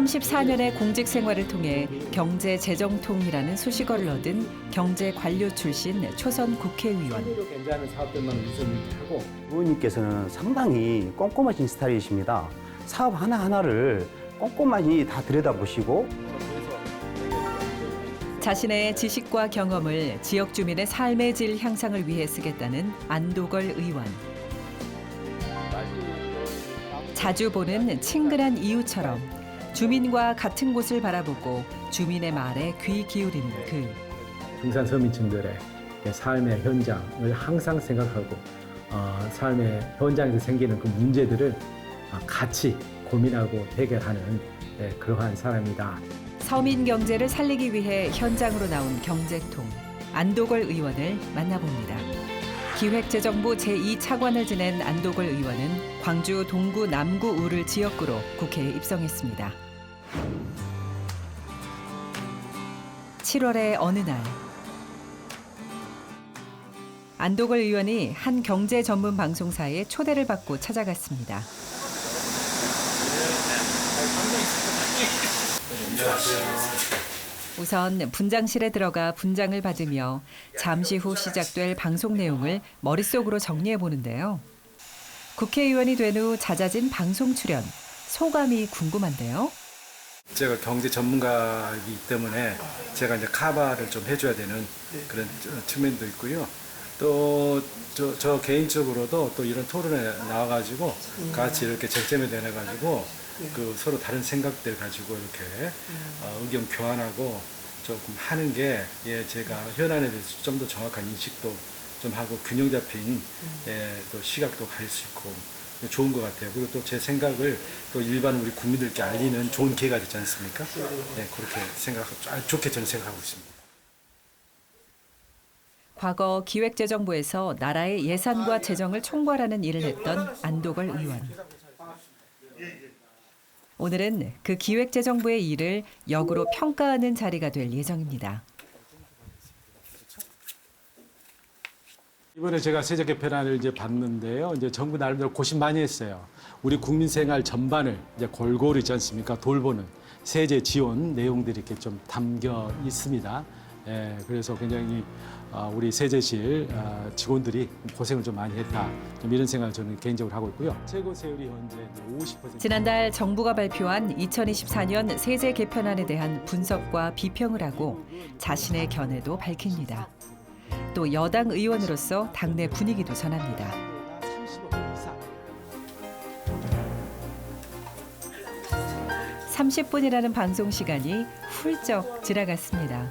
34년의 공직 생활을 통해 경제재정통이라는 수식어를 얻은 경제관료 출신 초선 국회의원. 상대로 괜찮은 사업들만 우선 하고. 의원님께서는 상당히 꼼꼼하신 스타일이십니다. 사업 하나하나를 꼼꼼하게 다 들여다보시고 자신의 지식과 경험을 지역 주민의 삶의 질 향상을 위해 쓰겠다는 안도걸 의원. 자주 보는 친근한 이웃처럼 주민과 같은 곳을 바라보고 주민의 말에 귀 기울이는 그. 중산 서민층들의 삶의 현장을 항상 생각하고 삶의 현장에서 생기는 그 문제들을 같이 고민하고 해결하는 그러한 사람이다. 서민 경제를 살리기 위해 현장으로 나온 경제통 안도걸 의원을 만나봅니다. 기획재정부 제2차관을 지낸 안도걸 의원은 광주 동구 남구 우를 지역구로 국회에 입성했습니다. 7월의 어느 날 안도걸 의원이 한 경제 전문 방송사에 초대를 받고 찾아갔습니다. 우선 분장실에 들어가 분장을 받으며 잠시 후 시작될 방송 내용을 머릿속으로 정리해 보는데요. 국회의원이 된 후 잦아진 방송 출연, 소감이 궁금한데요. 제가 경제 전문가이기 때문에 제가 이제 카바를 좀 해줘야 되는 그런 측면도 있고요. 또 저 개인적으로도 또 이런 토론에 나와가지고 같이 이렇게 쟁점에 대해가지고 그 서로 다른 생각들 가지고 이렇게 의견 교환하고 조금 하는 게 제가 현안에 대해서 좀 더 정확한 인식도 좀 하고 균형 잡힌 또 시각도 가질 수 있고 좋은 것 같아요. 그리고 또 제 생각을 또 일반 우리 국민들께 알리는 좋은 기회가 되지 않습니까? 네, 그렇게 생각하고 좋게 저는 생각하고 있습니다. 과거 기획재정부에서 나라의 예산과 재정을 총괄하는 일을 했던 안도걸 의원. 오늘은 그 기획재정부의 일을 역으로 평가하는 자리가 될 예정입니다. 이번에 제가 세제 개편안을 이제 봤는데요. 이제 정부 나름대로 고심 많이 했어요. 우리 국민 생활 전반을 이제 골고루 있지 않습니까? 돌보는 세제 지원 내용들이 이렇게 좀 담겨 있습니다. 그래서 굉장히 우리 세제실 직원들이 고생을 좀 많이 했다. 좀 이런 생각을 저는 개인적으로 하고 있고요. 최고 세율이 현재 50%. 지난달 정부가 발표한 2024년 세제 개편안에 대한 분석과 비평을 하고 자신의 견해도 밝힙니다. 또 여당 의원으로서 당내 분위기도 전합니다. 30분이라는 방송 시간이 훌쩍 지나갔습니다.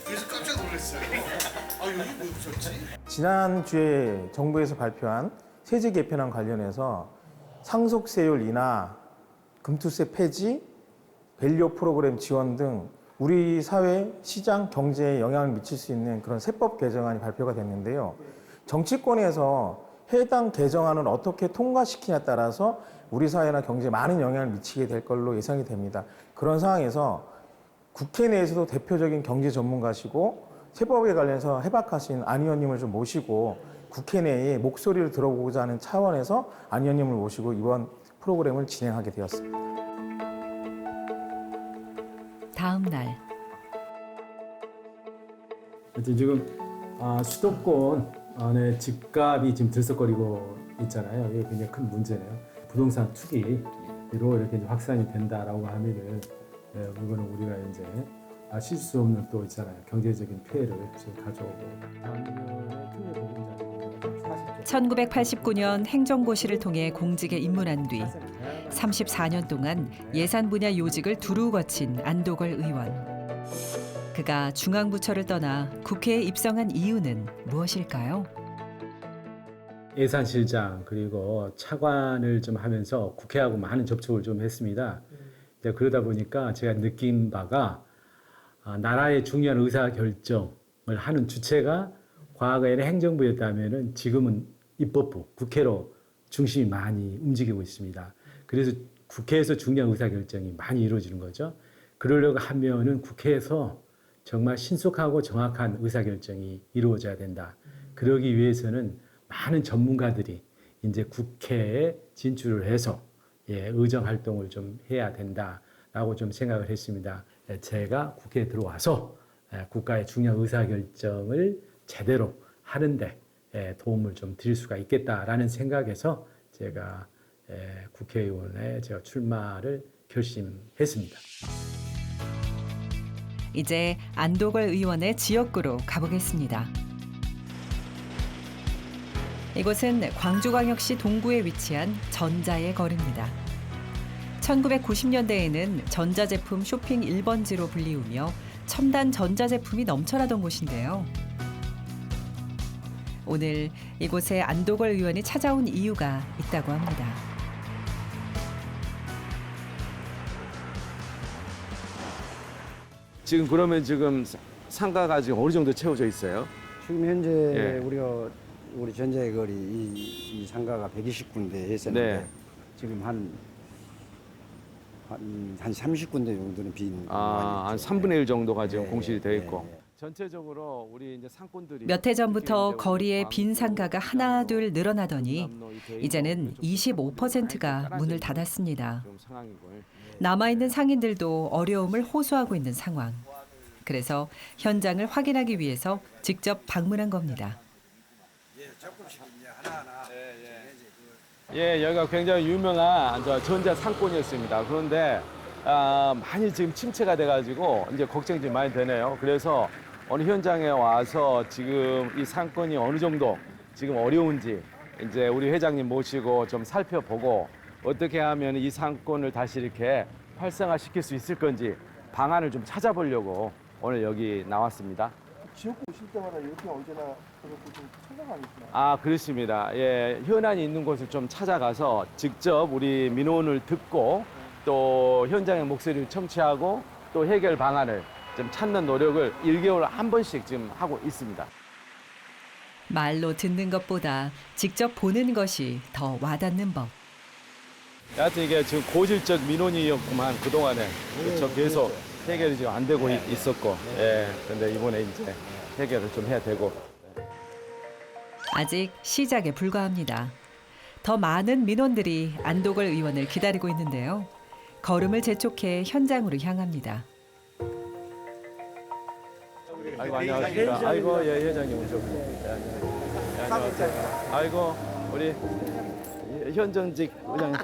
그래서 깜짝 놀랐어요. 여기 뭐 없었지? 지난주에 정부에서 발표한 세제 개편안 관련해서 상속세율 인하, 금투세 폐지, 밸류 프로그램 지원 등 우리 사회, 시장, 경제에 영향을 미칠 수 있는 그런 세법 개정안이 발표가 됐는데요. 정치권에서 해당 개정안을 어떻게 통과시키냐에 따라서 우리 사회나 경제에 많은 영향을 미치게 될 걸로 예상이 됩니다. 그런 상황에서 국회 내에서도 대표적인 경제 전문가시고 세법에 관련해서 해박하신 안 의원님을 좀 모시고 국회 내에 목소리를 들어보고자 하는 차원에서 안 의원님을 모시고 이번 프로그램을 진행하게 되었습니다. 다음 날 지금 수도권 안에 집값이 지금 들썩거리고 있잖아요. 이게 굉장히 큰 문제네요. 부동산 투기로 이렇게 이제 확산이 된다라고 하면은 이거는 우리가 이제 실수 수 없는 또 있잖아요. 경제적인 피해를 지금 가져오고. 1989년 행정고시를 통해 공직에 입문한 뒤 34년 동안 예산 분야 요직을 두루 거친 안도걸 의원. 그가 중앙부처를 떠나 국회에 입성한 이유는 무엇일까요? 예산실장 그리고 차관을 좀 하면서 국회하고 많은 접촉을 좀 했습니다. 그러다 보니까 제가 느낀 바가 나라의 중요한 의사결정을 하는 주체가 과거에는 행정부였다면 지금은 입법부, 국회로 중심이 많이 움직이고 있습니다. 그래서 국회에서 중요한 의사결정이 많이 이루어지는 거죠. 그러려고 하면은 국회에서 정말 신속하고 정확한 의사결정이 이루어져야 된다. 그러기 위해서는 많은 전문가들이 이제 국회에 진출을 해서 의정 활동을 좀 해야 된다라고 좀 생각을 했습니다. 제가 국회에 들어와서 국가의 중요한 의사결정을 제대로 하는데 도움을 좀 드릴 수가 있겠다라는 생각에서 제가 국회의원에 제가 출마를 결심했습니다. 이제 안도걸 의원의 지역구로 가보겠습니다. 이곳은 광주광역시 동구에 위치한 전자의 거리입니다. 1990년대에는 전자제품 쇼핑 1번지로 불리우며 첨단 전자제품이 넘쳐나던 곳인데요. 오늘 이곳에 안도걸 의원이 찾아온 이유가 있다고 합니다. 지금 그러면 지금 상가가 지금 어느 정도 채워져 있어요? 지금 현재 예. 우리 전자의 거리 이 상가가 120군데 했었는데 네. 지금 한 30군데 정도는 빈 한 3분의 1 정도가 지금 예, 공실이 되어 예, 있고. 예. 전체적으로 우리 이제 상권들이 몇 해 전부터 거리에 빈 상가가 하나 둘 늘어나더니 이제는 25%가 문을 닫았습니다. 남아있는 상인들도 어려움을 호소하고 있는 상황. 그래서 현장을 확인하기 위해서 직접 방문한 겁니다. 예, 여기가 굉장히 유명한 전자 상권이었습니다. 그런데 많이 지금 침체가 돼가지고 이제 걱정이 좀 많이 되네요. 그래서 어느 현장에 와서 지금 이 상권이 어느 정도 지금 어려운지 이제 우리 회장님 모시고 좀 살펴보고 어떻게 하면 이 상권을 다시 이렇게 활성화시킬 수 있을 건지 방안을 좀 찾아보려고 오늘 여기 나왔습니다. 지역구 오실 때마다 이렇게 언제나 그렇게 좀 찾아가니까. 그렇습니다. 예, 현안이 있는 곳을 좀 찾아가서 직접 우리 민원을 듣고 또 현장의 목소리를 청취하고 또 해결 방안을 좀 찾는 노력을 1개월에 한 번씩 지금 하고 있습니다. 말로 듣는 것보다 직접 보는 것이 더 와닿는 법. 여하튼 이게 지금 고질적 민원이었구만 그동안에. 그렇죠. 계속 해결이 지금 안 되고 있었고. 예. 근데 이번에 이제 해결을 좀 해야 되고. 아직 시작에 불과합니다. 더 많은 민원들이 안도걸 의원을 기다리고 있는데요. 걸음을 재촉해 현장으로 향합니다. 아이고 안녕하십니까. 아이고 예 회장님 오셨고. 안녕하세요. 아이고 우리 현정직 의장님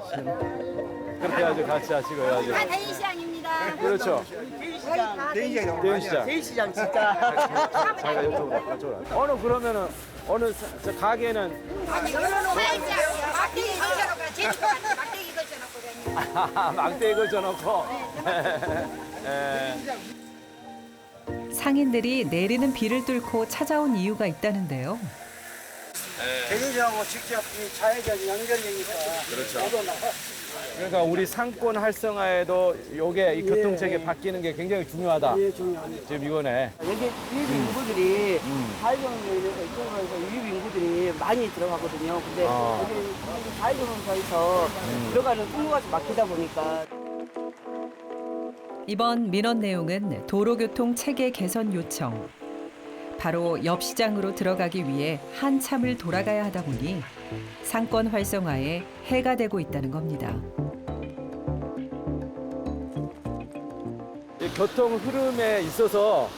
그렇게 해야죠. 같이 하시고 해야죠. 대시장입니다. 그렇죠. 대시장. 대시장 진짜. 자기가 이쪽으로. 어느 그러면은 어느 저 가게는 막대기 걸쳐놓고 제주도한테 막대기 걸쳐놓고 막대기 걸쳐놓고. 상인들이 내리는 비를 뚫고 찾아온 이유가 있다는데요. 대리점하고 직접 이 좌회전 연결되니까 그렇죠. 그러니까 우리 상권 활성화에도 요게 이 교통체계 바뀌는 게 굉장히 중요하다. 예, 중요합니다. 지금 이거네. 여기 유입 인구들이 자율경로에서 이쪽으로 해서 유입 인구들이 많이 들어가거든요. 근데 여기 자율경로에서 들어가는 통로가 좀 막히다 보니까. 이번 민원 내용은 도로교통 체계 개선 요청. 바로 옆 시장으로 들어가기 위해 한참을 돌아가야 하다 보니 상권 활성화에 해가 되고 있다는 겁니다. 이 교통 흐름에 있어서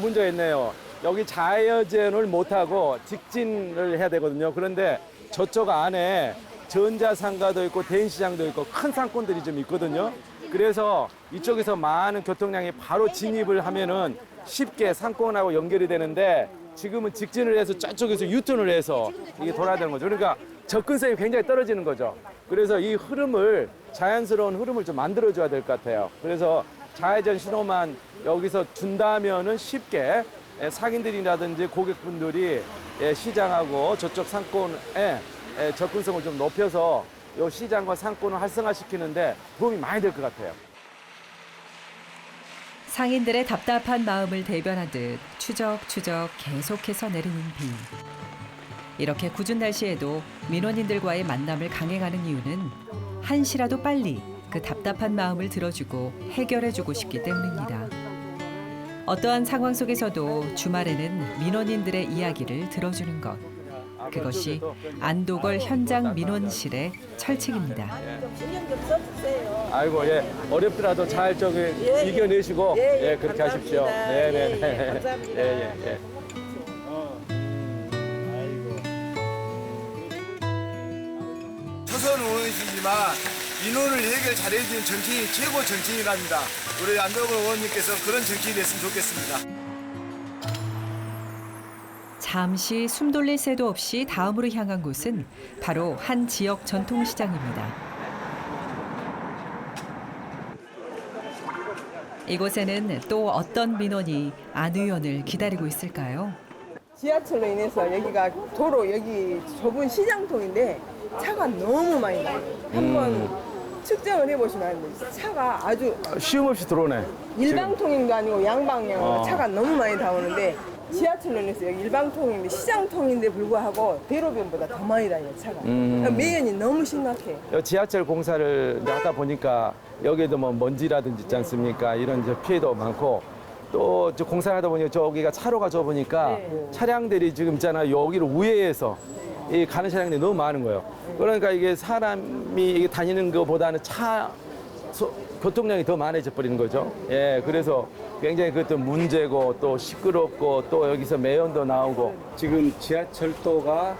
문제가 있네요. 여기 좌회전을 못하고 직진을 해야 되거든요. 그런데 저쪽 안에 전자상가도 있고 대인시장도 있고 큰 상권들이 좀 있거든요. 그래서 이쪽에서 많은 교통량이 바로 진입을 하면은 쉽게 상권하고 연결이 되는데 지금은 직진을 해서 저쪽에서 유턴을 해서 이게 돌아야 되는 거죠. 그러니까 접근성이 굉장히 떨어지는 거죠. 그래서 이 흐름을 자연스러운 흐름을 좀 만들어줘야 될 것 같아요. 그래서 좌회전 신호만 여기서 준다면은 쉽게 상인들이라든지 고객분들이 시장하고 저쪽 상권에 접근성을 좀 높여서 이 시장과 상권을 활성화시키는데 도움이 많이 될 것 같아요. 상인들의 답답한 마음을 대변하듯 추적추적 계속해서 내리는 비. 이렇게 굳은 날씨에도 민원인들과의 만남을 강행하는 이유는 한시라도 빨리 그 답답한 마음을 들어주고 해결해주고 싶기 때문입니다. 어떠한 상황 속에서도 주말에는 민원인들의 이야기를 들어주는 것. 그것이 안도걸 현장 민원실의 철칙입니다. 신경 좀 써주세요. 아이고, 예. 어렵더라도 잘 이겨내시고, 예, 그렇게 하십시오. 감사합니다. 네네. 감사합니다. 예. 초선 의원이시지만 민원을 해결 잘해주는 정치인이 최고 정치인이랍니다. 우리 안도걸 의원님께서 그런 정치인이 됐으면 좋겠습니다. 잠시 숨 돌릴 새도 없이 다음으로 향한 곳은 바로 한 지역 전통시장입니다. 이곳에는 또 어떤 민원이 안 의원을 기다리고 있을까요? 지하철로 인해서 여기가 도로 여기 좁은 시장통인데 차가 너무 많이 나요. 한번 측정을 해보시면 아는데 차가 아주 쉼 없이 들어오네. 일방통행도 아니고 양방향으로 차가 너무 많이 나오는데 지하철로 인해서 여기 일방통행인데 시장통인데 불구하고 대로변보다 더 많이 다녀요 차가. 매연이 너무 심각해요. 지하철 공사를 이제 하다 보니까 여기에도 뭐 먼지라든지 있지 않습니까? 이런 이제 피해도 많고 또 공사를 하다 보니까 저기가 차로가 좁으니까 차량들이 지금 있잖아요. 여기를 우회해서 이 가는 차량들이 너무 많은 거예요. 그러니까 이게 사람이 이게 다니는 것보다는 교통량이 더 많아져 버리는 거죠. 예, 그래서 굉장히 그것도 문제고 또 시끄럽고 또 여기서 매연도 나오고. 지금 지하철도가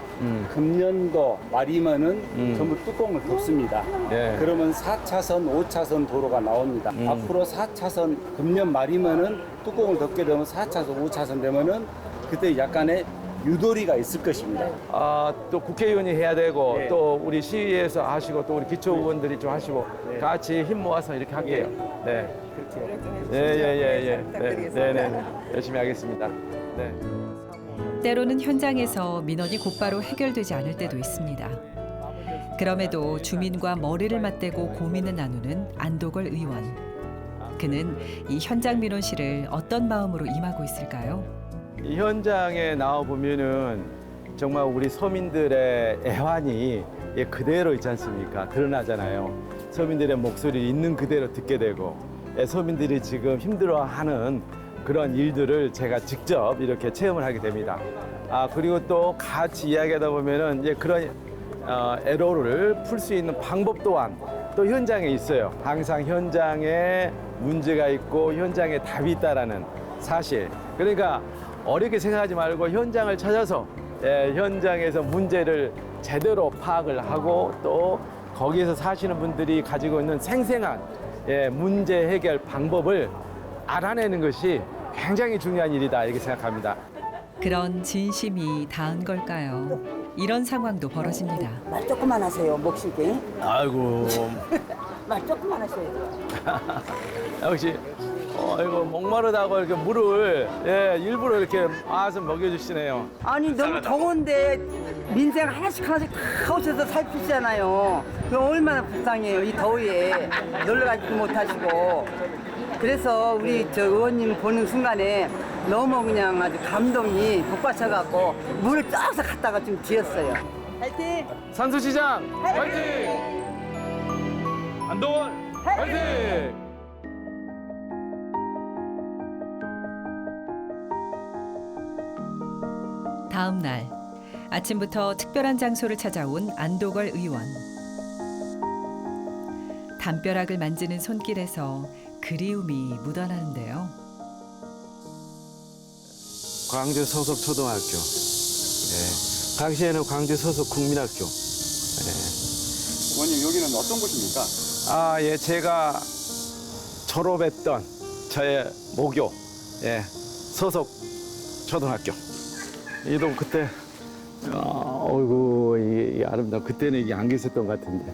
금년도 말이면은 전부 뚜껑을 덮습니다. 예. 그러면 4차선, 5차선 도로가 나옵니다. 앞으로 4차선 금년 말이면은 뚜껑을 덮게 되면 4차선, 5차선 되면은 그때 약간의 유도리가 있을 것입니다. 또 국회의원이 해야 되고 네. 또 우리 시의회에서 하시고 또 우리 기초의원들이 좀 하시고 같이 힘 모아서 이렇게 할게요. 네. 예. 네. 열심히 하겠습니다. 네. 때로는 현장에서 민원이 곧바로 해결되지 않을 때도 있습니다. 그럼에도 주민과 머리를 맞대고 고민을 나누는 안도걸 의원. 그는 이 현장 민원실을 어떤 마음으로 임하고 있을까요? 이 현장에 나와 보면은 정말 우리 서민들의 애환이 그대로 있지 않습니까? 드러나잖아요. 서민들의 목소리를 있는 그대로 듣게 되고 서민들이 지금 힘들어하는 그런 일들을 제가 직접 이렇게 체험을 하게 됩니다. 그리고 또 같이 이야기하다 보면은 그런 애로를 풀 수 있는 방법 또한 또 현장에 있어요. 항상 현장에 문제가 있고 현장에 답이 있다라는 사실. 그러니까 어렵게 생각하지 말고 현장을 찾아서 현장에서 문제를 제대로 파악을 하고 또 거기에서 사시는 분들이 가지고 있는 생생한 문제 해결 방법을 알아내는 것이 굉장히 중요한 일이다 이렇게 생각합니다. 그런 진심이 닿은 걸까요? 이런 상황도 벌어집니다. 말 조금만 하세요, 목실게. 아이고. 말 조금만 하셔야죠. 역시 이거 목마르다고 이렇게 물을 일부러 이렇게 와서 먹여주시네요. 아니 너무 더운데 민생 하나씩 다 오셔서 살피시잖아요. 그럼 얼마나 불쌍해요, 이 더위에. 놀러 가지도 못하시고. 그래서 우리 저 의원님 보는 순간에 너무 그냥 아주 감동이 복받쳐갖고 물을 쫙서 갖다가 좀 지었어요. 화이팅! 산수시장 화이팅! 안도걸 화이팅! 다음 날 아침부터 특별한 장소를 찾아온 안도걸 의원. 담벼락을 만지는 손길에서 그리움이 묻어나는데요. 광주 소속 초등학교. 당시에는 광주 소속 국민학교. 의원님 여기는 어떤 곳입니까? 제가 졸업했던 저의 모교 소속 초등학교. 이도 그때 어이구 이게 아름다워. 그때는 이게 안 계셨던 것 같은데.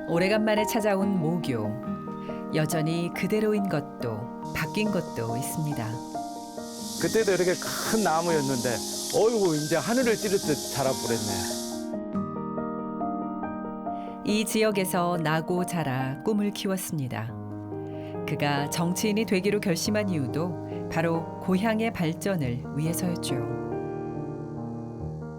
오래간만에 찾아온 모교. 여전히 그대로인 것도 바뀐 것도 있습니다. 그때도 이렇게 큰 나무였는데 어이구 이제 하늘을 찌르듯 자라버렸네. 이 지역에서 나고 자라 꿈을 키웠습니다. 그가 정치인이 되기로 결심한 이유도 바로 고향의 발전을 위해서였죠.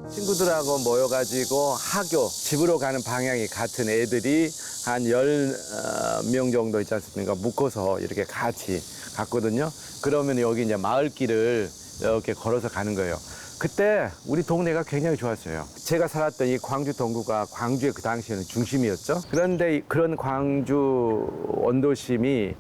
친구들하고 모여가지고 학교, 집으로 가는 방향이 같은 애들이 한 10명 정도 있지 않습니까? 묶어서 이렇게 같이 갔거든요. 그러면 여기 이제 마을길을 이렇게 걸어서 가는 거예요. 그때 우리 동네가 굉장히 좋았어요. 제가 살았던 이 광주 동구가 광주의 그 당시에는 중심이었죠. 그런데 그런 광주 원도심이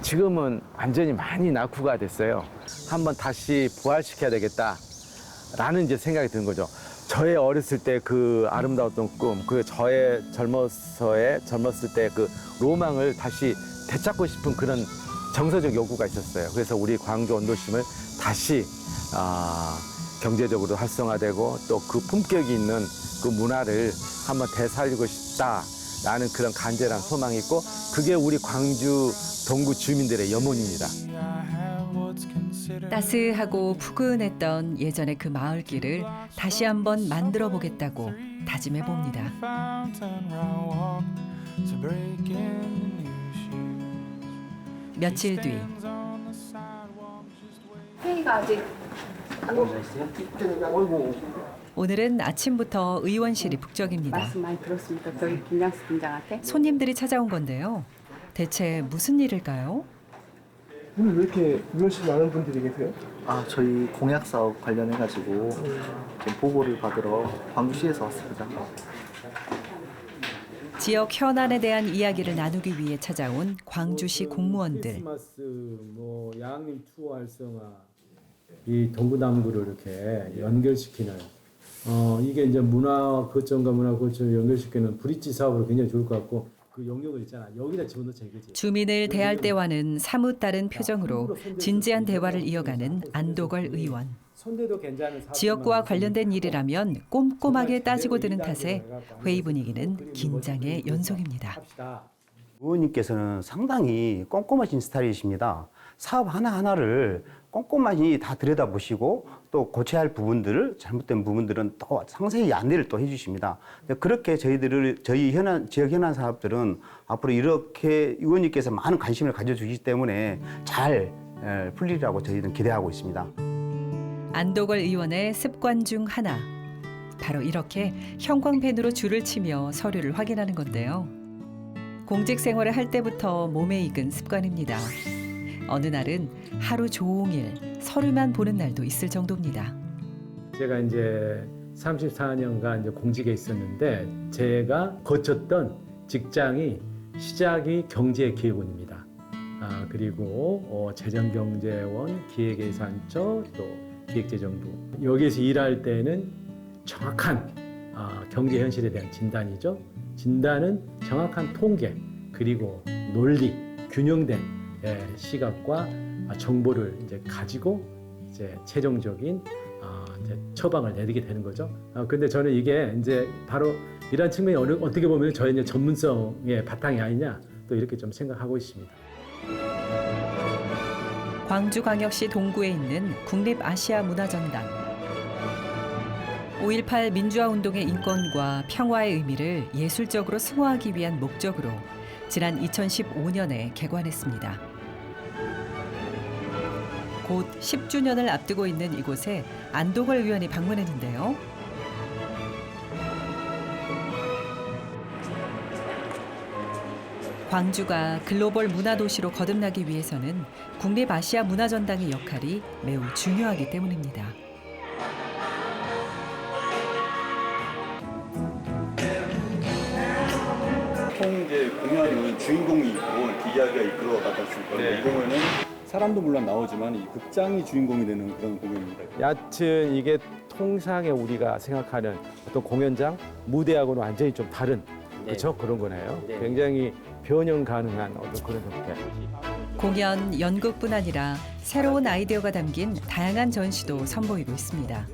지금은 완전히 많이 낙후가 됐어요. 한번 다시 부활시켜야 되겠다라는 이제 생각이 드는 거죠. 저의 어렸을 때 그 아름다웠던 꿈, 그 저의 젊었을 때 그 로망을 다시 되찾고 싶은 그런 정서적 욕구가 있었어요. 그래서 우리 광주 원도심을 다시 경제적으로 활성화되고 또 그 품격이 있는 그 문화를 한번 되살리고 싶다라는 그런 간절한 소망이 있고 그게 우리 광주 동구 주민들의 염원입니다. 따스하고 푸근했던 예전의 그 마을길을 다시 한번 만들어 보겠다고 다짐해 봅니다. 며칠 뒤 회의가 아직 오늘은 아침부터 의원실이 북적입니다. 말씀 많이 들었습니다. 저희 김양수 팀장한테. 손님들이 찾아온 건데요. 대체 무슨 일일까요? 오늘 왜 이렇게 의원실 많은 분들이 계세요? 저희 공약 사업 관련해가지고 좀 보고를 받으러 광주시에서 왔습니다. 지역 현안에 대한 이야기를 나누기 위해 찾아온 광주시 공무원들. 크리스마스, 양림 투어 활성화, 이 동구남구를 이렇게 연결시키는 이게 이제 문화 거점과 문화 거점을 연결시키는 브릿지 사업으로 굉장히 좋을 것 같고 그 영역을 있잖아. 여기다 집어넣자 이거지. 주민을 대할 때와는 사뭇 다른 표정으로 진지한 대화를 이어가는 안도걸 의원. 지역구와 관련된 일이라면 꼼꼼하게 따지고 드는 탓에 회의 분위기는 긴장의 연속입니다. 의원님께서는 상당히 꼼꼼하신 스타일이십니다. 사업 하나하나를 꼼꼼하게 다 들여다보시고 또 고쳐야 할 부분들을 잘못된 부분들은 또 상세히 안내를 또 해주십니다. 그렇게 저희 지역 현안 사업들은 앞으로 이렇게 의원님께서 많은 관심을 가져주시기 때문에 잘 풀리리라고 저희는 기대하고 있습니다. 안도걸 의원의 습관 중 하나. 바로 이렇게 형광펜으로 줄을 치며 서류를 확인하는 건데요. 공직 생활을 할 때부터 몸에 익은 습관입니다. 어느 날은 하루 종일 서류만 보는 날도 있을 정도입니다. 제가 이제 34년간 이제 공직에 있었는데 제가 거쳤던 직장이 시작이 경제기획원입니다. 그리고 재정경제원, 기획예산처, 또 기획재정부. 여기에서 일할 때는 정확한 경제 현실에 대한 진단이죠. 진단은 정확한 통계 그리고 논리, 균형된 시각과 정보를 이제 가지고 이제 최종적인 이제 처방을 내리게 되는 거죠. 근데 저는 이게 이제 바로 이런 측면이 어떻게 보면 저의 이제 전문성의 바탕이 아니냐 또 이렇게 좀 생각하고 있습니다. 광주광역시 동구에 있는 국립아시아문화전당. 5.18 민주화운동의 인권과 평화의 의미를 예술적으로 승화하기 위한 목적으로 지난 2015년에 개관했습니다. 곧 10주년을 앞두고 있는 이곳에 안도걸 의원이 방문했는데요. 광주가 글로벌 문화도시로 거듭나기 위해서는 국립아시아문화전당의 역할이 매우 중요하기 때문입니다. 보통 이제 공연은 주인공이 있고 이야기가 이끌어가다 있으니까 이 경우에는 사람도 물론 나오지만 이 극장이 주인공이 되는 그런 공연입니다. 여하튼 이게 통상에 우리가 생각하는 어떤 공연장, 무대하고는 완전히 좀 다른 그렇죠? 그런 거네요. 굉장히 변형 가능한 어떤 그런 형태. 공연, 연극뿐 아니라 새로운 아이디어가 담긴 다양한 전시도 선보이고 있습니다.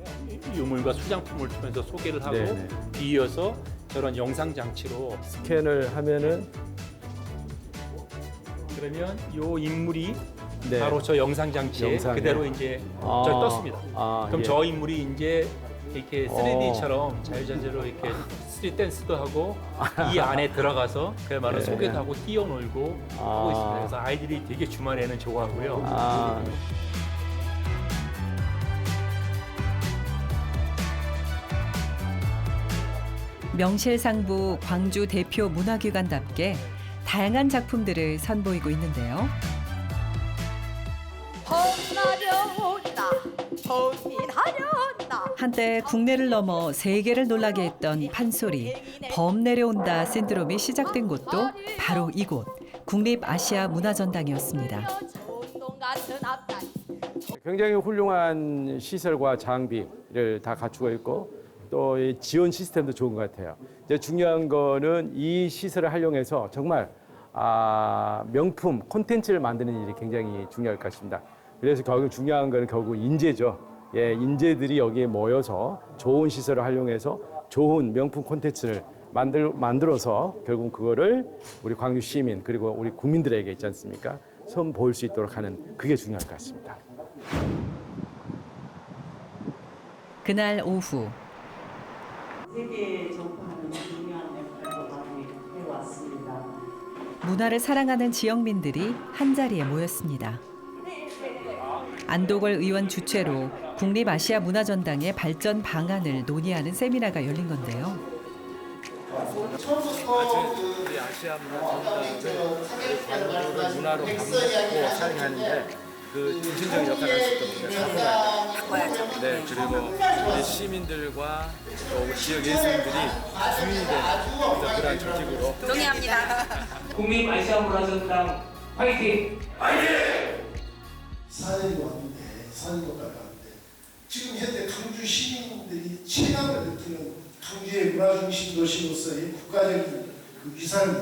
유물과 수장품을 통해서 소개를 하고 이어서 저런 영상 장치로 스캔을 하면은 그러면 요 인물이 바로 저 영상 장치에 그대로 이제 떴습니다. 그럼 저 인물이 이제 이렇게 3D처럼 자유자재로 이렇게 3D 댄스도 하고 이 안에 들어가서 그야말로 소개도 하고 뛰어놀고 하고 있습니다. 그래서 아이들이 되게 주말에는 좋아하고요. 명실상부 광주 대표 문화기관답게 다양한 작품들을 선보이고 있는데요. 봄날이 온다 봄이 하려온다 한때 국내를 넘어 세계를 놀라게 했던 판소리, 범 내려온다 신드롬이 시작된 곳도 바로 이곳, 국립아시아문화전당이었습니다. 굉장히 훌륭한 시설과 장비를 다 갖추고 있고 또 이 지원 시스템도 좋은 것 같아요. 이제 중요한 거는 이 시설을 활용해서 정말 명품 콘텐츠를 만드는 일이 굉장히 중요할 것 같습니다. 그래서 결국 중요한 거는 결국 인재죠. 예, 인재들이 여기에 모여서 좋은 시설을 활용해서 좋은 명품 콘텐츠를 만들어서 결국 그거를 우리 광주 시민 그리고 우리 국민들에게 있지 않습니까? 선보일 수 있도록 하는 그게 중요할 것 같습니다. 그날 오후 세계 정포하는 중요한 역할을 많이 해왔습니다. 문화를 사랑하는 지역민들이 한자리에 모였습니다. 안도걸 의원 주최로 국립아시아문화전당의 발전 방안을 논의하는 세미나가 열린 건데요. 처음부터 우리 아시아 문화전당을 문화로 감독하고 사용하는데 그 중심적인 역할을 할 수 있도록 바꿔야죠. 네, 그리고 우리 시민들과 또 우리 지역 예술인들이 주인이 되는 그런 조직으로 동의합니다. 국립아시아문화전당 화이팅! 화이팅! 사연이 왔는데 지금 현재 강주 시민들이 체감을 느끼는 강주의 문화중심 도시로서의 국가적인 그 위상이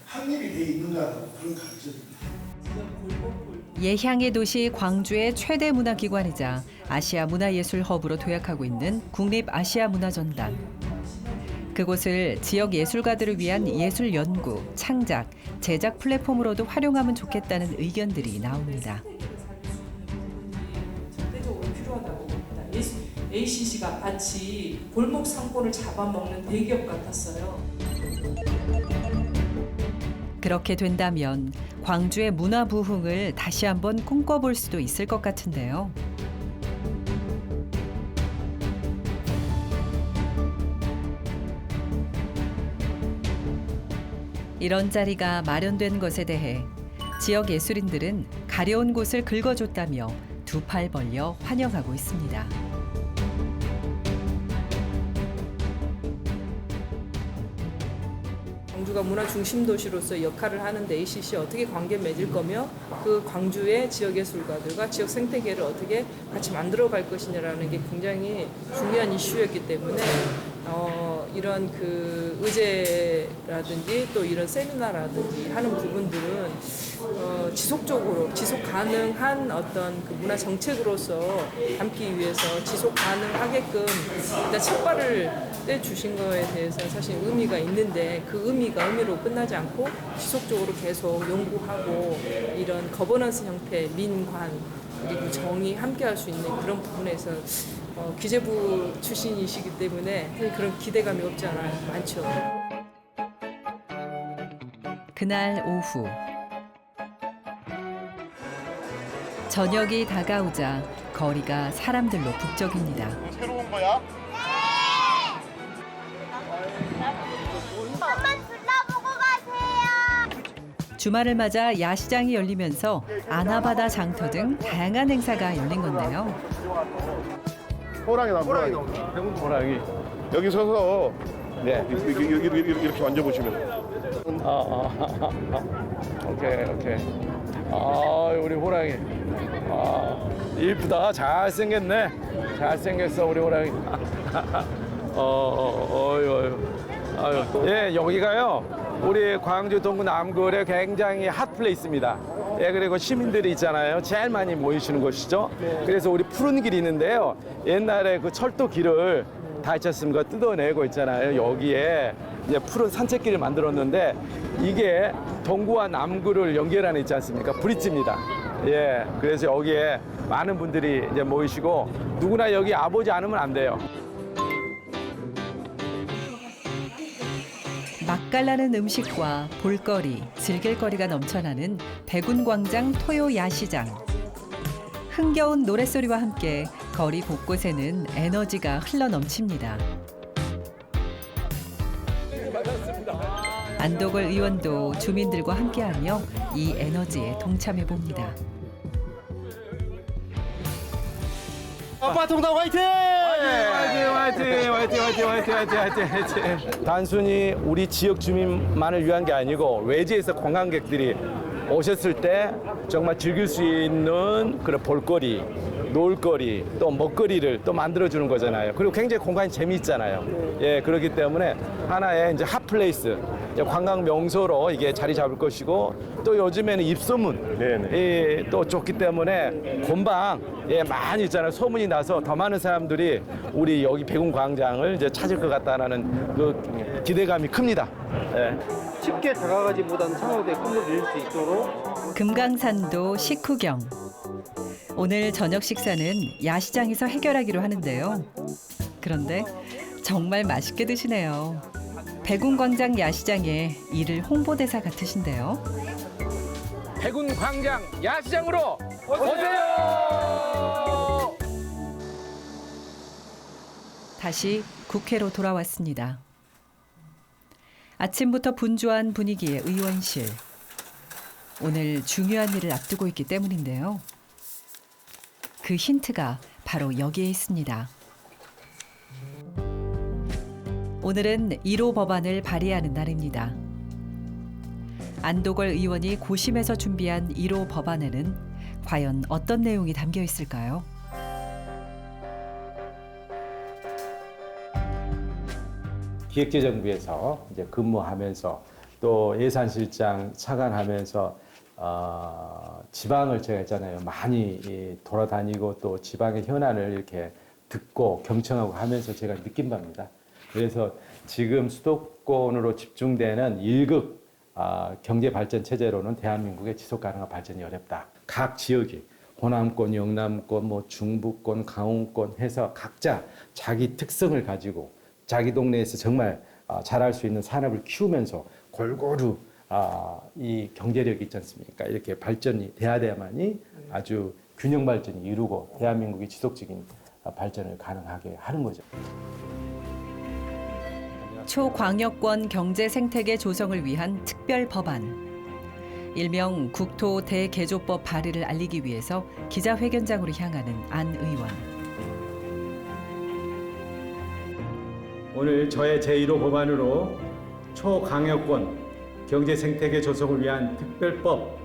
확립이 되어 있는가 그런 감정입니다. 예향의 도시 광주의 최대 문화기관이자 아시아 문화예술 허브로 도약하고 있는 국립아시아문화전당. 그곳을 지역 예술가들을 위한 예술 연구, 창작, 제작 플랫폼으로도 활용하면 좋겠다는 의견들이 나옵니다. 절대적으로 필요하다고 봅니다. ACC가 마치 골목 상권을 잡아먹는 대기업 같았어요. 그렇게 된다면 광주의 문화 부흥을 다시 한번 꿈꿔볼 수도 있을 것 같은데요. 이런 자리가 마련된 것에 대해 지역 예술인들은 가려운 곳을 긁어줬다며 두 팔 벌려 환영하고 있습니다. 광주가 문화 중심 도시로서 역할을 하는데 ACC 어떻게 관계 맺을 거며 그 광주의 지역 예술가들과 지역 생태계를 어떻게 같이 만들어 갈 것이냐라는 게 굉장히 중요한 이슈였기 때문에 이런 그 의제라든지 또 이런 세미나라든지 하는 부분들은 지속적으로 지속 가능한 어떤 그 문화 정책으로서 담기 위해서 지속 가능하게끔 일단 첫발을 떼주신 거에 대해서 사실 의미가 있는데 그 의미로 끝나지 않고 지속적으로 계속 연구하고 이런 거버넌스 형태, 민관 그리고 정이 함께할 수 있는 그런 부분에서 기재부 출신이시기 때문에 그런 기대감이 없지 않아 많죠. 그날 오후 저녁이 다가오자 거리가 사람들로 북적입니다. 새로운 거야? 한번 둘러보고 가세요. 주말을 맞아 야시장이 열리면서 아나바다 장터 등 다양한 행사가 열린 건데요. 호랑이 나온다. 호랑이. 여기 서서 네. 이렇게 만져보시면. 오케이. 우리 호랑이. 이쁘다. 잘생겼네. 잘생겼어 우리 호랑이. 예, 여기가요. 우리 광주 동구 남구의 굉장히 핫플레이스입니다. 예, 그리고 시민들이 있잖아요. 제일 많이 모이시는 곳이죠. 그래서 우리 푸른 길이 있는데요. 옛날에 그 철도 길을 다 있지 않습니까? 뜯어내고 있잖아요. 여기에 이제 푸른 산책길을 만들었는데 이게 동구와 남구를 연결하는 있지 않습니까? 브릿지입니다. 예, 그래서 여기에 많은 분들이 이제 모이시고 누구나 여기 와보지 않으면 안 돼요. 맛깔나는 음식과 볼거리, 즐길거리가 넘쳐나는 백운광장 토요 야시장. 흥겨운 노랫소리와 함께 거리 곳곳에는 에너지가 흘러넘칩니다. 안도걸 의원도 주민들과 함께하며 이 에너지에 동참해 봅니다. 아빠 통닭 화이팅! 화이팅! 단순히 우리 지역 주민만을 위한 게 아니고 외지에서 관광객들이 오셨을 때 정말 즐길 수 있는 그런 볼거리, 놀거리, 또 먹거리를 또 만들어주는 거잖아요. 그리고 굉장히 공간이 재미있잖아요. 예, 그렇기 때문에 하나의 이제 핫플레이스, 관광 명소로 이게 자리 잡을 것이고, 또 요즘에는 입소문 또 좋기 때문에 본방 많이 있잖아요. 소문이 나서 더 많은 사람들이 우리 여기 백운광장을 이제 찾을 것 같다라는 그 기대감이 큽니다. 예. 쉽게 다가가지보다는 창업의 꿈을 이룰 수 있도록 금강산도 식후경. 오늘 저녁 식사는 야시장에서 해결하기로 하는데요. 그런데 정말 맛있게 드시네요. 백운광장 야시장의 일일 홍보대사 같으신데요. 백운광장 야시장으로 오세요! 다시 국회로 돌아왔습니다. 아침부터 분주한 분위기의 의원실. 오늘 중요한 일을 앞두고 있기 때문인데요. 그 힌트가 바로 여기에 있습니다. 오늘은 1호 법안을 발의하는 날입니다. 안도걸 의원이 고심해서 준비한 1호 법안에는 과연 어떤 내용이 담겨 있을까요? 기획재정부에서 이제 근무하면서 또 예산실장 차관하면서 지방을 제가 했잖아요. 많이 돌아다니고 또 지방의 현안을 이렇게 듣고 경청하고 하면서 제가 느낀 바입니다. 그래서 지금 수도권으로 집중되는 1급 경제발전 체제로는 대한민국의 지속가능한 발전이 어렵다. 각 지역이 호남권, 영남권, 뭐 중부권, 강원권 해서 각자 자기 특성을 가지고 자기 동네에서 정말 잘할 수 있는 산업을 키우면서 골고루 이 경제력이 있지 않습니까? 이렇게 발전이 돼야 돼야만이 아주 균형 발전이 이루고 대한민국이 지속적인 발전을 가능하게 하는 거죠. 초광역권 경제 생태계 조성을 위한 특별 법안. 일명 국토 대개조법 발의를 알리기 위해서 기자회견장으로 향하는 안 의원. 오늘 저의 제1호 법안으로 초광역권 경제 생태계 조성을 위한 특별법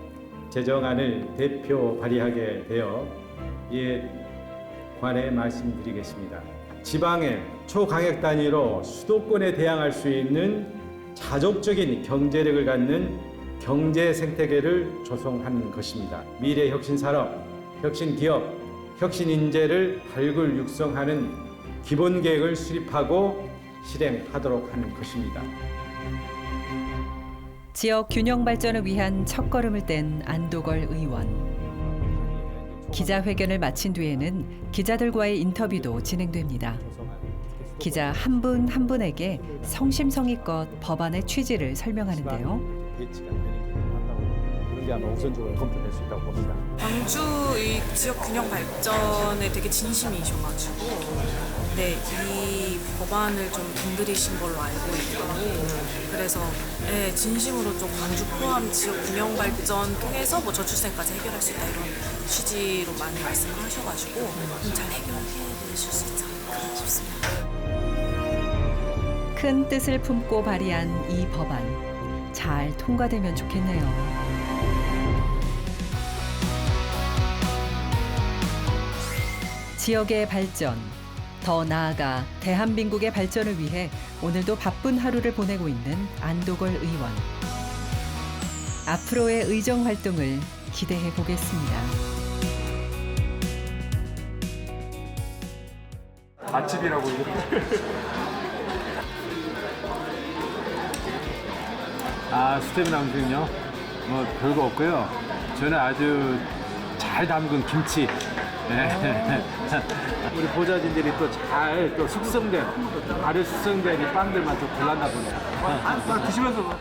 제정안을 대표 발의하게 되어 이에 관해 말씀드리겠습니다. 지방의 초광역 단위로 수도권에 대항할 수 있는 자족적인 경제력을 갖는 경제 생태계를 조성하는 것입니다. 미래 혁신 산업, 혁신 기업, 혁신 인재를 발굴 육성하는 기본 계획을 수립하고 실행하도록 하는 것입니다. 지역 균형 발전을 위한 첫걸음을 뗀 안도걸 의원. 기자회견을 마친 뒤에는 기자들과의 인터뷰도 진행됩니다. 기자 한 분 한 분에게 성심성의껏 법안의 취지를 설명하는데요. 그런 게 아마 우선적으로 검토될 수 있다고 봅니다. 광주의 지역 균형 발전에 되게 진심이셔가지고 이 법안을 좀 건드리신 걸로 알고 있고, 그래서 진심으로 좀 광주 포함 지역 균형 발전 통해서 뭐 저출생까지 해결할 수 있다 이런 취지로 많이 말씀을 하셔가지고 잘 해결해 주실 수 있지 않을까 싶습니다. 큰 뜻을 품고 발의한 이 법안 잘 통과되면 좋겠네요. 지역의 발전, 더 나아가 대한민국의 발전을 위해 오늘도 바쁜 하루를 보내고 있는 안도걸 의원. 앞으로의 의정 활동을 기대해 보겠습니다. 맛집이라고 이렇게. 스테미나 음식은요? 뭐 별거 없고요. 저는 아주 잘 담근 김치. 우리 보좌진들이 또 잘 숙성된, 발효 숙성된 이 빵들만 좀 골랐나 보네요. 드시면서